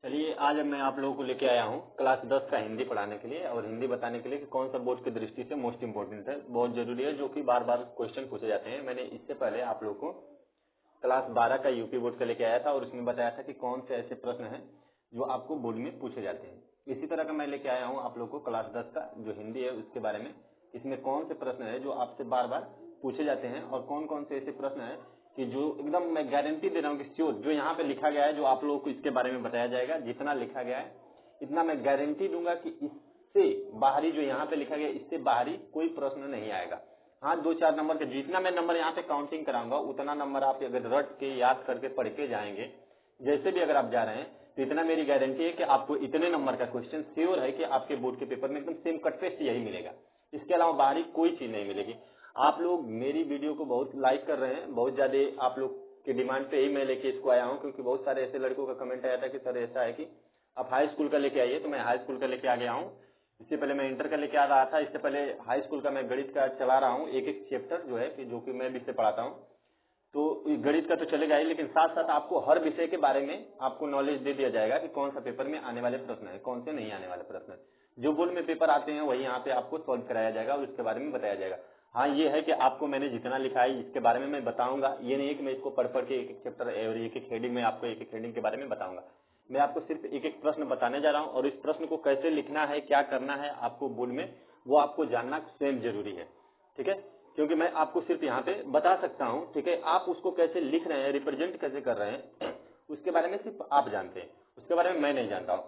चलिए आज मैं आप लोगों को लेके आया हूँ क्लास 10 का हिंदी पढ़ाने के लिए और हिंदी बताने के लिए कि कौन सा बोर्ड की दृष्टि से मोस्ट इम्पोर्टेंट है, बहुत जरूरी है, जो कि बार बार क्वेश्चन पूछे जाते हैं। मैंने इससे पहले आप लोगों को क्लास 12 का यूपी बोर्ड का लेके आया था और उसमें बताया था कि कौन से ऐसे प्रश्न हैं जो आपको बोर्ड में पूछे जाते हैं। इसी तरह का मैं लेके आया हूँ आप लोग को क्लास 10 का जो हिंदी है उसके बारे में। इसमें कौन से प्रश्न है जो आपसे बार बार पूछे जाते हैं और कौन कौन से ऐसे प्रश्न है कि जो एकदम मैं गारंटी दे रहा हूँ कि श्योर जो यहाँ पे लिखा गया है जो आप लोगों को इसके बारे में बताया जाएगा, जितना लिखा गया है इतना मैं गारंटी दूंगा कि इससे बाहरी जो यहाँ पे लिखा गया इससे बाहरी कोई प्रश्न नहीं आएगा। हाँ, 2-4 नंबर के जितना मैं नंबर यहाँ पे काउंटिंग कराऊंगा उतना नंबर आप अगर रट के याद करके पढ़ के जाएंगे, जैसे भी अगर आप जा रहे हैं तो इतना मेरी गारंटी है कि आपको इतने नंबर का क्वेश्चन श्योर है कि आपके बोर्ड के पेपर में एकदम सेम कट पेस्ट यही मिलेगा। इसके अलावा बाहरी कोई चीज नहीं मिलेगी। आप लोग मेरी वीडियो को बहुत लाइक कर रहे हैं, बहुत ज्यादा आप लोग की डिमांड पे ही मैं लेके इसको आया हूँ, क्योंकि बहुत सारे ऐसे लड़कों का कमेंट आया था कि सर ऐसा है कि आप हाई स्कूल का लेके आइए, तो मैं हाई स्कूल का लेके आ गया हूँ। इससे पहले मैं इंटर का लेके आ रहा था, इससे पहले हाई स्कूल का मैं गणित का चला रहा हूँ, एक एक चैप्टर जो है कि जो कि मैं भी से पढ़ाता हूँ। तो गणित का तो चलेगा ही, लेकिन साथ साथ आपको हर विषय के बारे में आपको नॉलेज दे दिया जाएगा कि कौन सा पेपर में आने वाले प्रश्न है, कौन से नहीं आने वाले प्रश्न है। जो बोर्ड में पेपर आते हैं वही यहाँ पे आपको सॉल्व कराया जाएगा और उसके बारे में बताया जाएगा। हाँ, ये है कि आपको मैंने जितना लिखा है इसके बारे में मैं बताऊंगा, ये नहीं है कि मैं इसको पढ़ के एक एक चैप्टर और एक एक हेडिंग में आपको एक एक हेडिंग के बारे में बताऊंगा। मैं आपको सिर्फ एक एक प्रश्न बताने जा रहा हूँ और इस प्रश्न को कैसे लिखना है, क्या करना है आपको बोर्ड में, वो आपको जानना स्वयं जरूरी है। ठीक है, क्योंकि मैं आपको सिर्फ यहाँ पे बता सकता हूँ, ठीक है, आप उसको कैसे लिख रहे हैं, रिप्रेजेंट कैसे कर रहे हैं, उसके बारे में सिर्फ आप जानते हैं, उसके बारे में मैं नहीं जानता हूँ।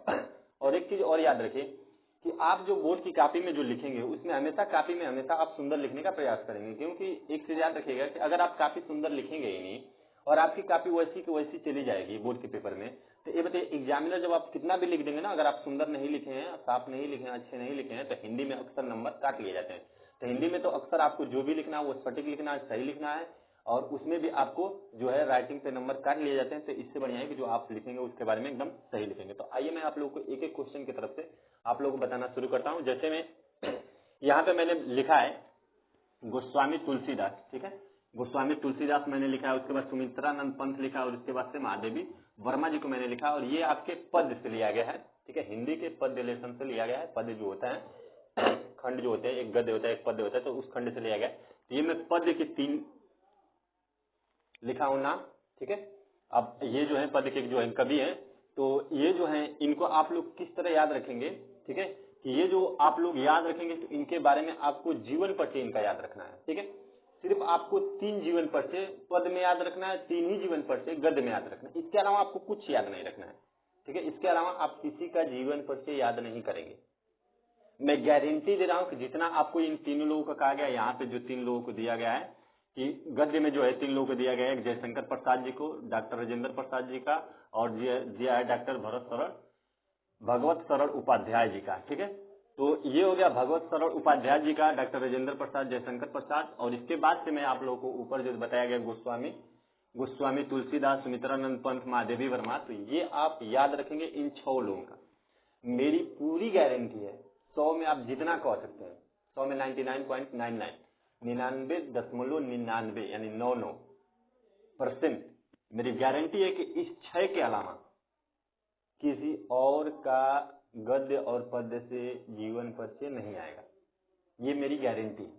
और एक चीज और याद रखिए कि आप जो बोर्ड की कॉपी में जो लिखेंगे उसमें हमेशा कॉपी में हमेशा आप सुंदर लिखने का प्रयास करेंगे, क्योंकि एक चीज याद रखिएगा कि अगर आप काफी सुंदर लिखेंगे ही नहीं और आपकी कॉपी वैसी की वैसी चली जाएगी बोर्ड के पेपर में, तो ये बताइए एग्जामिनर जब आप कितना भी लिख देंगे ना, अगर आप सुंदर नहीं लिखे हैं, साफ नहीं लिखे हैं, अच्छे नहीं लिखे हैं, तो हिंदी में अक्सर नंबर काट लिए जाते हैं। तो हिंदी में तो अक्सर आपको जो भी लिखना है वो सटीक लिखना है, सही लिखना है, और उसमें भी आपको जो है राइटिंग पे नंबर काट लिए जाते हैं। तो इससे बढ़िया है कि जो आप लिखेंगे उसके बारे में एकदम सही लिखेंगे। तो आइए मैं आप लोगों को एक एक क्वेश्चन की तरफ से आप लोगों को बताना शुरू करता हूं। जैसे मैं यहाँ पे मैंने लिखा है गोस्वामी तुलसीदास, ठीक है, गोस्वामी तुलसीदास मैंने लिखा है, उसके बाद सुमित्रानंद पंत लिखा और उसके बाद से महादेवी वर्मा जी को मैंने लिखा, और ये आपके पद से लिया गया है। ठीक है, हिंदी के पद रिलेशन से लिया गया है। पद जो होता है खंड जो होते हैं, एक गद्य होता है एक पद्य होता है, तो उस खंड से लिया गया है। तो ये मैं पद्य के 3 लिखा हूं नाम। ठीक है, अब ये जो है पद्य के जो है कवि है, तो ये जो है इनको आप लोग किस तरह याद रखेंगे, ठीक है, कि ये जो आप लोग याद रखेंगे तो इनके बारे में आपको जीवन परिचय इनका याद रखना है। ठीक है, सिर्फ आपको 3 जीवन परिचय पद में याद रखना है, 3 ही जीवन परिचय गद्य में याद रखना है, इसके अलावा आपको कुछ याद नहीं रखना है। ठीक है, इसके अलावा आप किसी का जीवन परिचय याद नहीं करेंगे। मैं गारंटी दे रहा हूं कि जितना आपको इन 3 लोगों का कहा गया, यहाँ पे जो 3 लोगों को दिया गया है कि गद्य में जो है 3 लोगों को दिया गया है, जयशंकर प्रसाद जी को, डॉक्टर राजेंद्र प्रसाद जी का, और दिया है डॉक्टर भगवत सरल उपाध्याय जी का। ठीक है, तो ये हो गया भगवत सरल उपाध्याय जी का, डॉक्टर राजेंद्र प्रसाद, जयशंकर प्रसाद, और इसके बाद से मैं आप लोगों को ऊपर जो बताया गया गोस्वामी तुलसीदास, सुमित्रानंद पंत, महादेवी वर्मा, तो ये आप याद रखेंगे इन 6 लोगों का। मेरी पूरी गारंटी है 100 में आप जितना कह सकते हैं, 100 में 99.99 99.99 यानी 99% मेरी गारंटी है कि इस 6 के अलावा किसी और का गद्य और पद्य से जीवन परिचय नहीं आएगा। ये मेरी गारंटी है।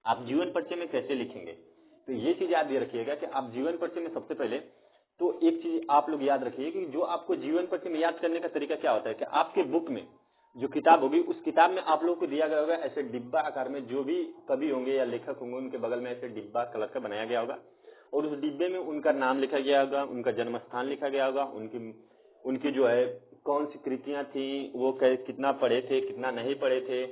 आप जीवन परिचय में कैसे लिखेंगे, तो ये चीज याद रखिएगा कि आप जीवन परिचय में सबसे पहले तो एक चीज आप लोग याद रखिए कि जो आपको जीवन परिचय में याद करने का तरीका क्या होता है कि आपके बुक में जो किताब होगी उस किताब में आप लोगों को दिया गया होगा ऐसे डिब्बा आकार में, जो भी कवि होंगे या लेखक होंगे उनके बगल में ऐसे डिब्बा कलर का बनाया गया होगा, और उस डिब्बे में उनका नाम लिखा गया होगा, उनका जन्म स्थान लिखा गया होगा, उनकी जो है कौन सी कृतियां थी, वो कितना पढ़े थे, कितना नहीं पढ़े थे,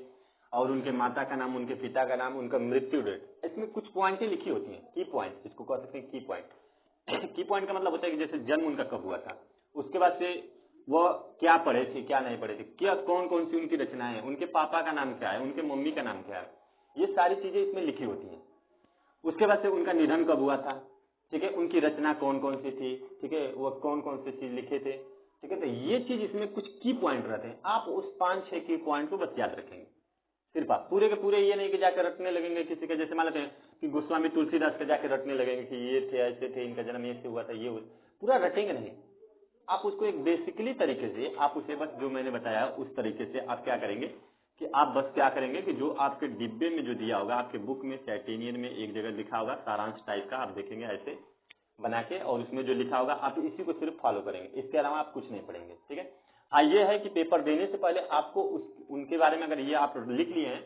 और उनके माता का नाम, उनके पिता का नाम, उनका मृत्यु डेट, इसमें कुछ पॉइंटें लिखी होती हैं, की पॉइंट जिसको कह सकते हैं की पॉइंट। की पॉइंट का मतलब होता है कि जैसे जन्म उनका कब हुआ था, उसके बाद से वो क्या पढ़े थे, क्या नहीं पढ़े थे, क्या कौन कौन सी उनकी रचनाएं हैं, उनके पापा का नाम क्या है, उनके मम्मी का नाम क्या है, ये सारी चीजें इसमें लिखी होती हैं। उसके बाद से उनका निधन कब हुआ था, ठीक है, उनकी रचना कौन कौन सी थी, ठीक है, वो कौन कौन सी चीज लिखे थे, ठीक है, तो ये चीज इसमें कुछ की पॉइंट रहते हैं। आप उस 5-6 की पॉइंट को बस याद रखेंगे। सिर्फ आप पूरे के पूरे ये नहीं कि जाकर रटने लगेंगे किसी का, जैसे मान लेते हैं कि गोस्वामी तुलसीदास के जाकर रटने लगेंगे कि ये थे, ऐसे थे, इनका जन्म ऐसे हुआ था, ये हुआ, पूरा रटेंगे नहीं। आप उसको एक बेसिकली तरीके से आप उसे बस जो मैंने बताया उस तरीके से आप क्या करेंगे कि आप बस क्या करेंगे कि जो आपके डिब्बे में जो दिया होगा आपके बुक में टाइटेनियम में एक जगह लिखा होगा सारांश टाइप का, आप देखेंगे ऐसे बना के, और उसमें जो लिखा होगा आप इसी को सिर्फ फॉलो करेंगे, इसके अलावा आप कुछ नहीं पढ़ेंगे। ठीक है। हाँ, ये है कि पेपर देने से पहले आपको उनके बारे में अगर ये आप लिख लिए हैं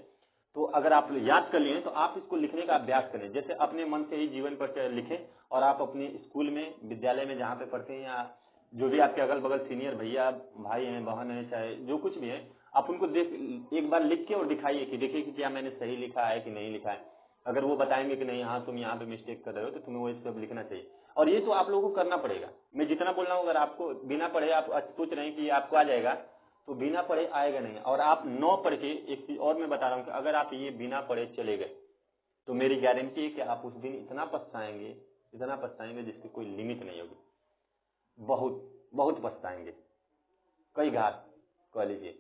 तो अगर आप याद कर लिए हैं तो आप इसको लिखने का अभ्यास करें, जैसे अपने मन से ही जीवन पर लिखें, और आप अपने स्कूल में विद्यालय में जहाँ पे पढ़ते हैं या जो भी आपके अगल बगल सीनियर भैया भाई हैं बहन है चाहे जो कुछ भी है, आप उनको देख एक बार लिख के और दिखाइए कि देखिए कि क्या मैंने सही लिखा है कि नहीं लिखा है। अगर वो बताएंगे कि नहीं हाँ तुम यहाँ पे मिस्टेक कर रहे हो तो तुम्हें वो सब लिखना चाहिए, और ये तो आप लोगों को करना पड़ेगा। मैं जितना बोल रहा हूँ अगर आपको बिना पढ़े आप सोच रहे हैं कि आपको आ जाएगा तो बिना पढ़े आएगा नहीं। और आप 9 पढ़ के एक चीज और मैं बता रहा हूँ कि अगर आप ये बिना पढ़े चले गए तो मेरी गारंटी है कि आप उस दिन इतना पछताएंगे जिसकी कोई लिमिट नहीं होगी, बहुत बहुत पछताएंगे, कई घात कह लीजिए।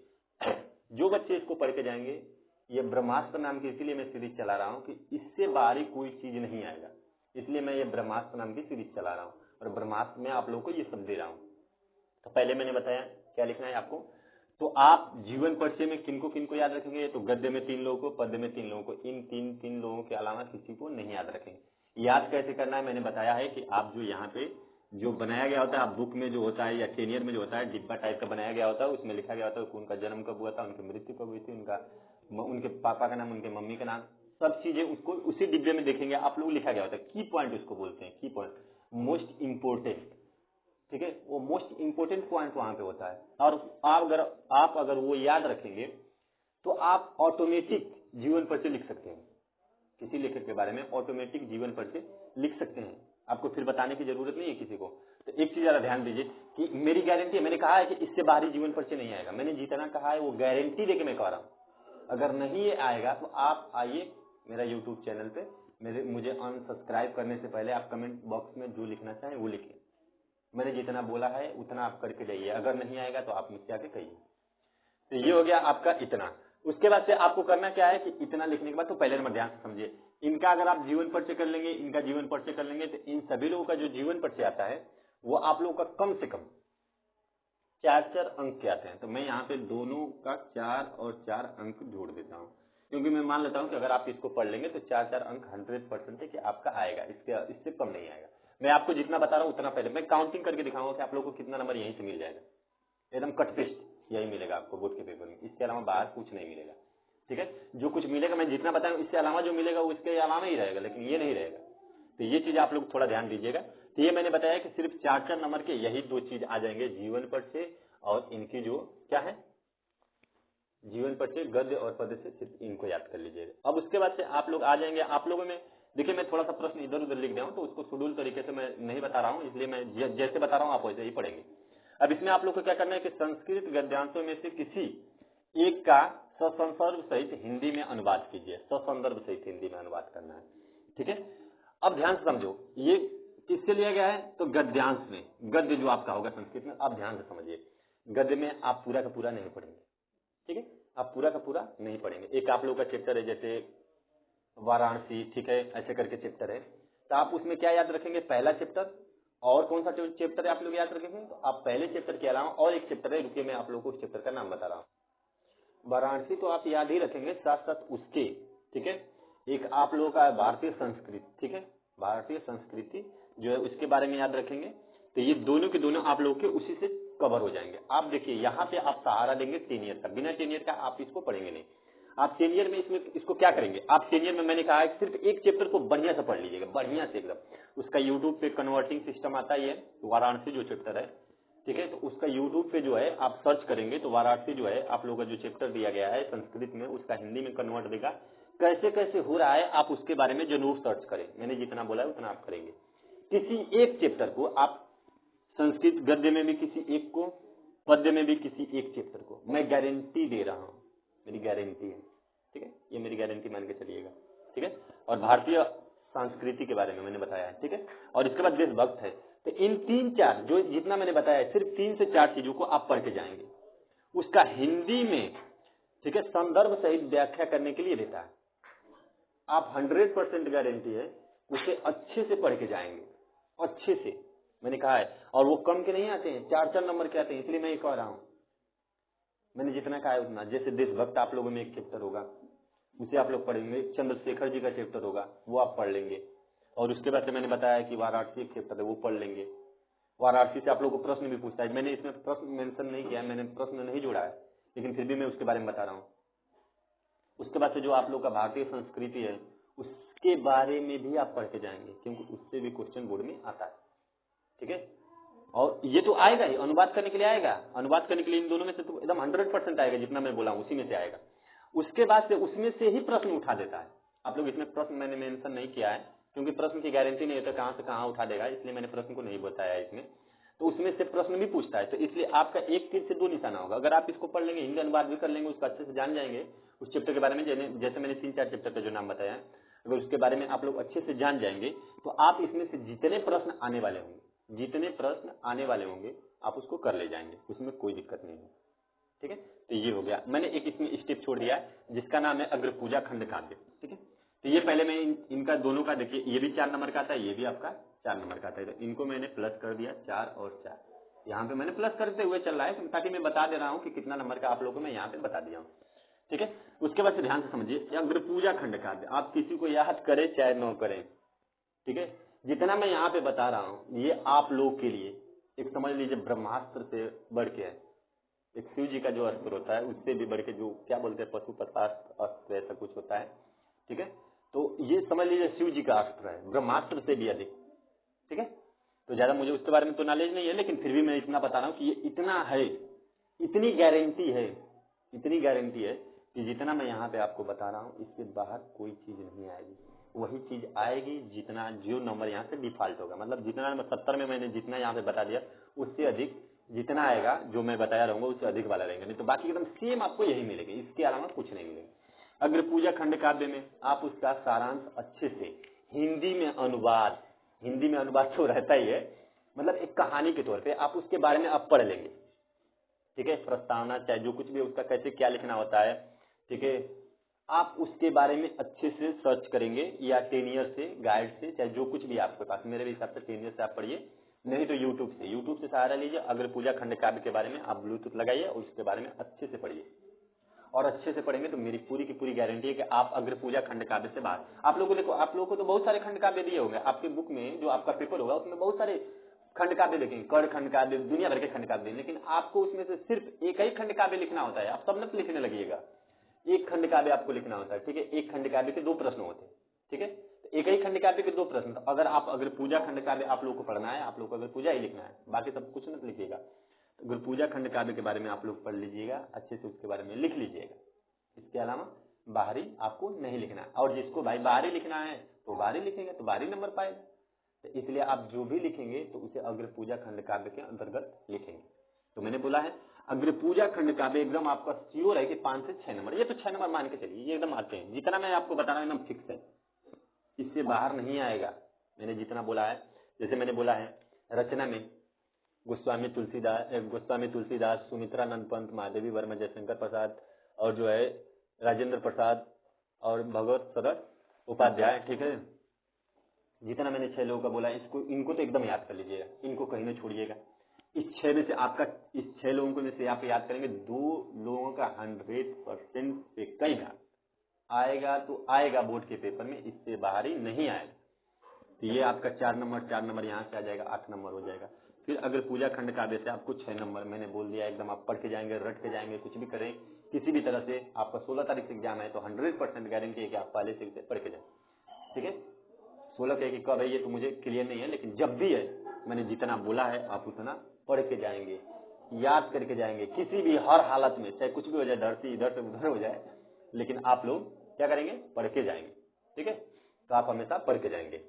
जो बच्चे इसको पढ़ के जाएंगे, ये ब्रह्मास्त्र नाम की इसीलिए मैं सीरीज चला रहा हूँ कि इससे बाहरी कोई चीज नहीं आएगा, इसलिए मैं ये ब्रह्मास्त्र नाम की सीरीज चला रहा हूँ, और ब्रह्मास्त्र में आप लोगों को ये सब दे रहा हूँ। तो पहले मैंने बताया क्या लिखना है आपको, तो आप जीवन परिचय में किनको याद रखेंगे, तो गद्य में 3 लोगों को, पद्य में 3 लोगों को, इन तीन लोगों के अलावा किसी को नहीं याद रखेंगे। याद कैसे करना है मैंने बताया है कि आप जो यहाँ पे जो बनाया गया होता है, आप बुक में जो होता है या टेनियर में जो होता है डिब्बा टाइप का बनाया गया होता है, उसमें लिखा गया होता है उनका जन्म कब हुआ था, उनकी मृत्यु कब हुई थी, उनके पापा का नाम, उनके मम्मी का नाम, सब चीजें उसको उसी डिब्बे में देखेंगे आप लोग, लिखा गया होता है। की पॉइंट उसको बोलते हैं, की पॉइंट, मोस्ट इंपोर्टेंट। ठीक है, वो मोस्ट इंपोर्टेंट पॉइंट वहां पे होता है, और आप अगर वो याद रखेंगे तो आप ऑटोमेटिक जीवन परिचय लिख सकते हैं। किसी लेखक के बारे में ऑटोमेटिक जीवन परिचय लिख सकते हैं, आपको फिर बताने की जरूरत नहीं है किसी को। तो एक चीज जरा ध्यान दीजिए कि मेरी गारंटी है, मैंने कहा है कि इससे बाहरी जीवन परिचय नहीं आएगा, मैंने जितना कहा है वो गारंटी देके मैं कह रहा हूं। अगर नहीं आएगा तो आप आइए मेरा यूट्यूब चैनल पे, मुझे अनसब्सक्राइब करने से पहले आप कमेंट बॉक्स में जो लिखना चाहें वो लिखें, मैंने जितना बोला है उतना आप करके जाइए, अगर नहीं आएगा तो आप मुझसे आके कहिए। तो ये हो गया आपका इतना। उसके बाद से आपको करना क्या है कि इतना लिखने के बाद तो पहले नंबर ध्यान से समझिए, इनका अगर आप जीवन परिचय कर लेंगे, इनका जीवन परिचय कर लेंगे, तो इन सभी लोगों का जो जीवन परिचय आता है वो आप लोगों का कम से कम 4 अंक के आते हैं। तो मैं यहाँ पे दोनों का 4 और 4 अंक जोड़ देता हूँ, क्योंकि मैं मान लेता हूँ कि अगर आप इसको पढ़ लेंगे तो 4 अंक 100% है कि आपका आएगा, इससे कम नहीं आएगा। मैं आपको जितना बता रहा हूँ उतना पहले मैं काउंटिंग करके दिखाऊंगा कि आप लोगों को कितना नंबर यहीं से मिल जाएगा, एकदम कटपिस्ट यही मिलेगा आपको बोर्ड के पेपर में, इसके अलावा बाहर कुछ नहीं मिलेगा। ठीक है, जो कुछ मिलेगा मैं जितना बताऊं इससे अलावा जो मिलेगा वो इसके अलावा ही रहेगा, लेकिन ये नहीं रहेगा। तो ये चीज आप लोग थोड़ा ध्यान दीजिएगा। तो ये मैंने बताया कि सिर्फ 4 नंबर के यही 2 चीज आ जाएंगे, जीवन परिचय और इनकी जो क्या है जीवन परिचय, गद्य और पद्य से सिर्फ इनको याद कर लीजिएगा। अब उसके बाद से आप लोग आ जाएंगे, आप लोगों में देखिए मैं थोड़ा सा प्रश्न इधर उधर लिख दिया हूं, तो उसको शेड्यूल तरीके से मैं नहीं बता रहा हूं, इसलिए मैं जैसे बता रहा हूं आप वैसे ही पढ़ेंगे। अब इसमें आप लोग को क्या करना है कि संस्कृत गद्यांशों में से किसी एक का ससंदर्भ सहित हिंदी में अनुवाद कीजिए, ससंदर्भ सहित हिंदी में अनुवाद करना है। ठीक है, अब ध्यान से समझो ये किससे लिया गया है, तो गद्यांश में, गद्य जो आपका होगा संस्कृत में, आप ध्यान से समझिए। गद्य में आप पूरा का पूरा नहीं पढ़ेंगे, ठीक है, आप पूरा का पूरा नहीं पढ़ेंगे। एक आप लोगों का चैप्टर है जैसे वाराणसी, ठीक है, ऐसे करके चैप्टर है, तो आप उसमें क्या याद रखेंगे, पहला चैप्टर, और कौन सा चैप्टर है आप लोग याद रखेंगे, तो आप पहले चैप्टर के अलावा और एक चैप्टर है, रुकिए मैं आप लोगों को उस चैप्टर का नाम बता रहा हूँ। वाराणसी तो आप याद ही रखेंगे, साथ साथ उसके, ठीक है, एक आप लोगों का भारतीय संस्कृति, ठीक है, भारतीय संस्कृति जो है उसके बारे में याद रखेंगे। तो ये दोनों के दोनों आप लोगों के उसी से कवर हो जाएंगे। आप देखिए यहाँ पे आप सहारा लेंगे टेनियर का, बिना टेनियर का आप इसको पढ़ेंगे नहीं। आप टेनियर में इसको क्या करेंगे, आप टेनियर में मैंने कहा है सिर्फ एक चैप्टर को बढ़िया से पढ़ लीजिएगा, बढ़िया से एकदम। उसका यूट्यूब पे कन्वर्टिंग सिस्टम आता ही है, वाराणसी जो चैप्टर है, ठीक है, तो उसका यूट्यूब पे जो है आप सर्च करेंगे तो वाराणसी जो है आप लोगों का जो चैप्टर दिया गया है संस्कृत में, उसका हिंदी में कन्वर्ट देगा, कैसे कैसे हो रहा है आप उसके बारे में जरूर सर्च करें। मैंने जितना बोला है उतना आप करेंगे। किसी एक चैप्टर को आप संस्कृत गद्य में भी किसी एक को, पद्य में भी किसी एक चैप्टर को, मैं गारंटी दे रहा हूं, मेरी गारंटी है, ठीक है, ये मेरी गारंटी मान के चलिएगा, ठीक है। और भारतीय संस्कृति के बारे में मैंने बताया है, ठीक है, और इसके बाद देशभक्त है। तो इन 3-4 जो जितना मैंने बताया है, सिर्फ 3 से 4 चीजों को आप पढ़ के जाएंगे, उसका हिंदी में, ठीक है, संदर्भ सहित व्याख्या करने के लिए देता है। आप 100% गारंटी है उसे अच्छे से पढ़ के जाएंगे, अच्छे से, मैंने कहा है, और वो कम के नहीं आते हैं, 4-4 नंबर के आते हैं, इसलिए मैं ये कह रहा हूँ। मैंने जितना कहा है उतना। जैसे देशभक्त आप लोगों में एक चैप्टर होगा, उसे आप लोग पढ़ेंगे। चंद्रशेखर जी का चैप्टर होगा, वो आप पढ़ लेंगे। और उसके बाद से मैंने बताया कि वाराणसी एक चैप्टर है, वो पढ़ लेंगे। वाराणसी से आप लोगों को प्रश्न भी पूछता है, मैंने इसमें प्रश्न मेंशन नहीं किया, मैंने प्रश्न नहीं जोड़ा है, लेकिन फिर भी मैं उसके बारे में बता रहा हूँ। उसके बाद से जो आप लोग का भारतीय संस्कृति है, उसके बारे में भी आप पढ़ के जाएंगे, क्योंकि उससे भी क्वेश्चन बोर्ड में आता है। ठीक है, और ये तो आएगा ही, अनुवाद करने के लिए आएगा। अनुवाद करने के लिए इन दोनों में से तो एकदम 100% आएगा, जितना मैं बोला हूं उसी में से आएगा। उसके बाद से उसमें से ही प्रश्न उठा देता है। आप लोग इसमें प्रश्न मैंने मेंशन नहीं किया है, क्योंकि प्रश्न की गारंटी नहीं होता कहां से कहां उठा देगा, इसलिए मैंने प्रश्न को नहीं बताया इसमें। तो उसमें से प्रश्न भी पूछता है, तो इसलिए आपका एक तीर से दो निशाना होगा। अगर आप इसको पढ़ लेंगे, हिंदी अनुवाद भी कर लेंगे, उसको अच्छे से जान जाएंगे, उस चैप्टर के बारे में, जैसे मैंने 3-4 चैप्टर का जो नाम बताया, अगर उसके बारे में आप लोग अच्छे से जान जाएंगे, तो आप इसमें से जितने प्रश्न आने वाले होंगे, जितने प्रश्न आने वाले होंगे, आप उसको कर ले जाएंगे, उसमें कोई दिक्कत नहीं है। ठीक है, तो ये हो गया। मैंने एक इसमें स्टेप छोड़ दिया है, जिसका नाम है अग्रपूजा खंड काव्य। ठीक है, तो ये पहले मैं इनका दोनों का देखिए, ये भी 4 नंबर का आता है, ये भी आपका 4 नंबर का आता है। तो इनको मैंने प्लस कर दिया, 4 और 4 यहाँ पे मैंने प्लस करते हुए चल रहा है, ताकि मैं बता दे रहा हूँ कि कितना नंबर का आप लोगों को मैं यहाँ पे बता दिया हूँ। ठीक है, उसके बाद से ध्यान से समझिए, अग्रपूजा खंड काव्य आप किसी को याद करें चाहे न करें, ठीक है, जितना मैं यहाँ पे बता रहा हूँ, ये आप लोग के लिए एक समझ लीजिए ब्रह्मास्त्र से बढ़ के है। एक शिव जी का जो अस्त्र होता है, उससे भी बढ़ के, जो क्या बोलते हैं, पशुपतास्त्र अस्त्र ऐसा कुछ होता है। ठीक है, तो ये समझ लीजिए शिव जी का अस्त्र है, ब्रह्मास्त्र से भी अधिक। ठीक है, तो ज्यादा मुझे उसके बारे में तो नॉलेज नहीं है, लेकिन फिर भी मैं इतना बता रहा हूँ कि ये इतना है, इतनी गारंटी है, इतनी गारंटी है कि जितना मैं यहाँ पे आपको बता रहा हूँ, इसके बाहर कोई चीज नहीं आएगी। वही चीज आएगी जितना, जो नंबर यहाँ से डिफॉल्ट होगा, मतलब जितना 70 में मैंने जितना यहाँ पे बता दिया, उससे अधिक जितना आएगा, जो मैं बताया रहूंगा, उससे अधिक वाला रहेगा। नहीं तो बाकी एकदम सेम आपको यही मिलेगा, इसके अलावा कुछ नहीं मिलेगा। अग्रपूजा खंड काव्य में आप उसका सारांश अच्छे से हिंदी में अनुवाद, हिंदी में अनुवाद तो रहता ही है, मतलब एक कहानी के तौर पे आप उसके बारे में आप पढ़ लेंगे। ठीक है, प्रस्तावना चाहे जो कुछ भी उसका कैसे क्या लिखना होता है, ठीक है, आप उसके बारे में अच्छे से सर्च करेंगे, या 10 ईयर से गाइड से, चाहे जो कुछ भी आपके पास, मेरे हिसाब से 10 ईयर से आप पढ़िए, नहीं तो यूट्यूब से सहारा लीजिए। अग्रपूजा खंड काव्य के बारे में आप ब्लूटूथ लगाइए और उसके बारे में अच्छे से पढ़िए, और अच्छे से पढ़ेंगे तो मेरी पूरी की पूरी गारंटी है कि आप अग्रपूजा खंड काव्य से बाहर। आप लोगों को देखो, आप लोगों को तो बहुत सारे खंड काव्य दिए होंगे आपके बुक में, जो आपका पेपर होगा उसमें बहुत सारे खंड काव्य देखेंगे, कर खंड काव्य, दुनिया भर के खंड काव्य, लेकिन आपको उसमें से सिर्फ एक ही खंड काव्य लिखना होता है। आप सब मत लिखने लगिएगा, एक खंड काव्य आपको लिखना होता है। ठीक है, एक खंड काव्य के 2 प्रश्न होते हैं। ठीक है, तो एक ही खंड काव्य के 2 प्रश्न। तो अगर आप अग्रपूजा खंड काव्य आप लोग को पढ़ना है, आप लोग को अग्रपूजा ही लिखना है, बाकी सब कुछ मत लिखिएगा। अग्रपूजा खंड काव्य के बारे में आप लोग पढ़ लीजिएगा, अच्छे से उसके बारे में लिख लीजिएगा। इसके अलावा बाहरी आपको नहीं लिखना है, और जिसको भाई बाहरी लिखना है तो बाहरी लिखेंगे तो बाहरी नंबर पाएगा। तो इसलिए आप जो भी लिखेंगे तो उसे अग्रपूजा खंड काव्य के अंतर्गत लिखेंगे। तो मैंने बोला है अग्रपूजा खंड काव्य एकदम आपका श्योर है कि 5 से 6 नंबर, ये तो 6 नंबर मान के चलिए, ये एकदम आते हैं। जितना मैं आपको बता रहा हूँ एकदम फिक्स है, इससे बाहर नहीं आएगा। मैंने जितना बोला है, जैसे मैंने बोला है रचना में गोस्वामी तुलसीदास, सुमित्रानंद पंत, महादेवी वर्मा, जयशंकर प्रसाद, और जो है राजेंद्र प्रसाद और भगवत सरस उपाध्याय। ठीक है, जितना मैंने 6 लोगों का बोला, इसको इनको तो एकदम याद कर लीजिएगा, इनको कहीं ना छोड़िएगा। इस 6 में से आपका, इस 6 लोगों में से आप याद करेंगे, 2 लोगों का 100% से कई बार आएगा तो आएगा बोर्ड के पेपर में, इससे बाहर ही नहीं आएगा। तो ये आपका 4 नंबर यहाँ से आ जाएगा, 8 नंबर हो जाएगा। फिर अगर पूजा खंड काव्य से आपको 6 नंबर मैंने बोल दिया, एकदम आप पढ़ के जाएंगे, रट के जाएंगे, कुछ भी करें किसी भी तरह से। आपका 16 तारीख से एग्जाम है, तो 100% गारंटी है कि आप पहले से पढ़ के जाए। ठीक है, 16 के कब है ये तो मुझे क्लियर नहीं है, लेकिन जब भी है, मैंने जितना बोला है आप उतना पढ़ के जाएंगे, याद करके जाएंगे, किसी भी हर हालत में, चाहे कुछ भी हो जाए, धरती इधर से उधर हो जाए, लेकिन आप लोग क्या करेंगे, पढ़ के जाएंगे। ठीक है, तो आप हमेशा पढ़ के जाएंगे।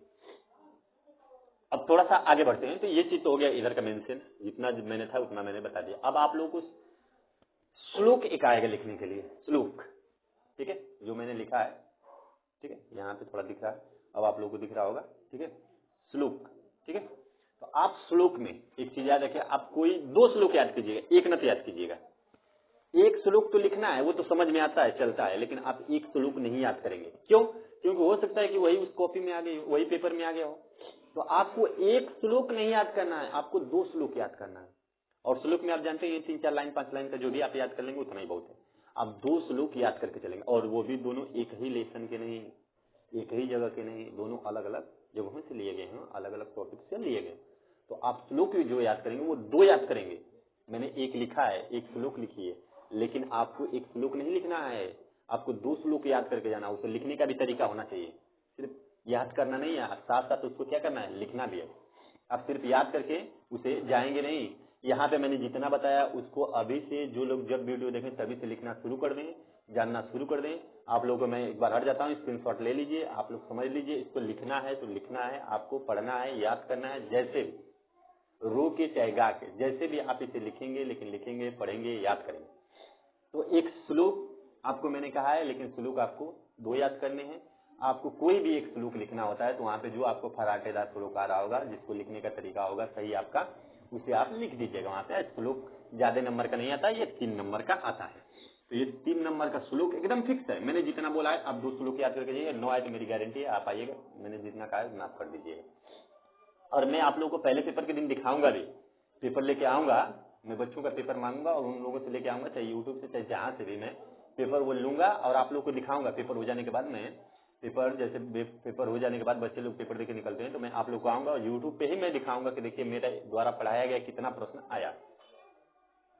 अब थोड़ा सा आगे बढ़ते हैं। तो ये चीज तो हो गया इधर का मेंशन, जितना मैंने था उतना मैंने बता दिया। अब आप लोगों को श्लोक एक आएगा लिखने के लिए, श्लोक। ठीक है, जो मैंने लिखा है, ठीक है, यहाँ पे थोड़ा दिख रहा है, अब आप लोगों को दिख रहा होगा। ठीक है, श्लोक। ठीक है, तो आप श्लोक में एक चीज याद रखिए, आप कोई 2 श्लोक याद कीजिएगा, एक न याद कीजिएगा। एक श्लोक तो लिखना है, वो तो समझ में आता है, चलता है, लेकिन आप एक श्लोक नहीं याद करेंगे। क्यों? क्योंकि हो सकता है कि वही उस कॉपी में आ गई, वही पेपर में आ गया हो। तो आपको एक श्लोक नहीं याद करना है, आपको 2 श्लोक याद करना है। और श्लोक में आप जानते हैं 3-4 लाइन 5 लाइन का जो भी आप याद कर लेंगे उतना ही बहुत है। आप 2 श्लोक याद करके चलेंगे, और वो भी दोनों एक ही लेसन के नहीं, एक ही जगह के नहीं, दोनों अलग अलग जगहों से लिए गए हैं, अलग अलग टॉपिक से लिए गए। तो आप श्लोक जो याद करेंगे वो 2 याद करेंगे। मैंने एक लिखा है, एक श्लोक लिखिए, लेकिन आपको एक श्लोक नहीं लिखना है, आपको 2 श्लोक याद करके जाना। उसे लिखने का भी तरीका होना चाहिए, सिर्फ याद करना नहीं है, साथ साथ उसको क्या करना है, लिखना भी है। आप सिर्फ याद करके उसे जाएंगे नहीं। यहाँ पे मैंने जितना बताया उसको अभी से जो लोग जब वीडियो देखें तभी से लिखना शुरू कर दें, जानना शुरू कर दें। आप लोगों को मैं एक बार हट जाता हूँ, स्क्रीनशॉट ले लीजिए, आप लोग समझ लीजिए। इसको लिखना है तो लिखना है, आपको पढ़ना है, याद करना है, जैसे रो के चाहे गा के, जैसे भी आप इसे लिखेंगे, लेकिन लिखेंगे, पढ़ेंगे, याद करेंगे। तो एक श्लोक आपको मैंने कहा है, लेकिन श्लोक आपको 2 याद करने हैं। आपको कोई भी एक श्लोक लिखना होता है तो वहां पे जो आपको फराटेदार श्लोक आ रहा होगा, जिसको लिखने का तरीका होगा सही आपका, उसे आप लिख दीजिएगा। वहां पे श्लोक ज्यादा नंबर का नहीं आता, ये 3 नंबर का आता है। तो ये 3 नंबर का श्लोक एकदम फिक्स है। मैंने जितना बोला है आप 2 श्लोक याद करके जाइए, 9 आए तो मेरी गारंटी है आप आइएगा, मैंने जितना कहा है उतना आप कर दीजिएगा। और मैं आप लोगों को पहले पेपर के दिन दिखाऊंगा भी, पेपर लेके आऊंगा, मैं बच्चों का पेपर मांगूंगा और उन लोगों से लेके आऊंगा, चाहे यूट्यूब से चाहे जहां से भी, मैं पेपर वो लूंगा और आप लोग को दिखाऊंगा। पेपर हो जाने के बाद मैं पेपर, जैसे पेपर हो जाने के बाद बच्चे लोग पेपर देके निकलते हैं, तो मैं आप लोग को आऊंगा और यूट्यूब पे ही मैं दिखाऊंगा कि देखिए मेरे द्वारा पढ़ाया गया कितना प्रश्न आया,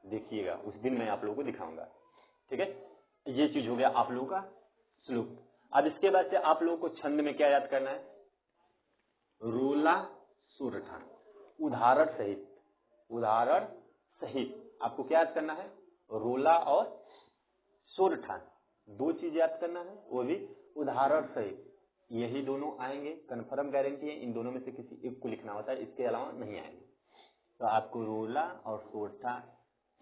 देखिएगा। उस दिन मैं आप लोगों को दिखाऊंगा, ठीक है। ये चीज हो गया आप लोगों का श्लोक। अब इसके बाद से आप लोगों को छंद में क्या याद करना है, रोला सुरठा, उदाहरण सहित, उदाहरण सहित आपको क्या याद करना है, रोला और सुरठा, 2 चीज याद करना है, वो भी उदाहरण सहित। यही दोनों आएंगे, कंफर्म गारंटी है, इन दोनों में से किसी एक को लिखना होता है, इसके अलावा नहीं आएंगे। तो आपको रोला और सुरठा